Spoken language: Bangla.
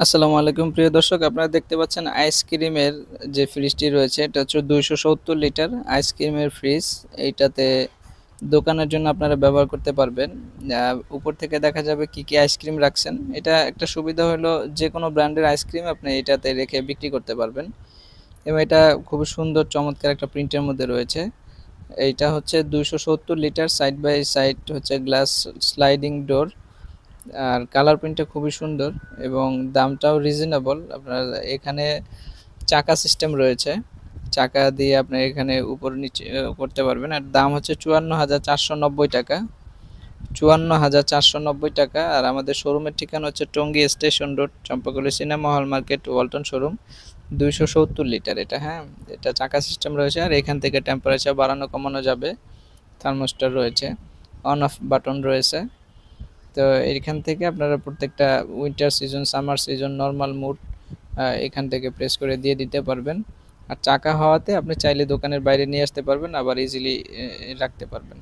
আসসালামু আলাইকুম প্রিয় দর্শক, আপনারা দেখতে পাচ্ছেন আইসক্রিমের যে ফ্রিজটি রয়েছে এটা হচ্ছে 270 লিটার আইসক্রিমের ফ্রিজ। এইটাতে দোকানের জন্য আপনারা ব্যবহার করতে পারবেন। উপর থেকে দেখা যাবে কি কি আইসক্রিম রাখছেন। এটা একটা সুবিধা হলো যে কোনো ব্র্যান্ডের আইসক্রিম আপনি এটাতে রেখে বিক্রি করতে পারবেন। এবং এটা খুবই সুন্দর চমৎকার একটা প্রিন্টের মধ্যে রয়েছে। এইটা হচ্ছে 270 লিটার, সাইড বাই সাইড হচ্ছে গ্লাস স্লাইডিং ডোর। আর কালার প্রিন্টটা খুবই সুন্দর এবং দামটাও রিজনেবল। আপনার এখানে চাকা সিস্টেম রয়েছে, চাকা দিয়ে আপনি এখানে উপর নিচে করতে পারবেন। আর দাম হচ্ছে ৫৪,৪৯০ টাকা, ৫৪,৪৯০ টাকা। আর আমাদের শোরুমের ঠিকানা হচ্ছে Tongi station road, Champakali cinema hall market, Walton showroom. ২৭০ litre এটা, হ্যাঁ, এটা চাকা সিস্টেম রয়েছে। আর এখান থেকে টেম্পারেচার বাড়ানো কমানো যাবে, থার্মোস্টার রয়েছে, অন অফ বাটন রয়েছে। তো এখান থেকে আপনারা প্রত্যেকটা winter season, summer season, normal mood এখান থেকে প্রেস করে দিয়ে দিতে পারবেন। আর চাকা হওয়াতে আপনি চাইলে দোকানের বাইরে নিয়ে আসতে পারবেন, আবার ইজিলি রাখতে পারবেন।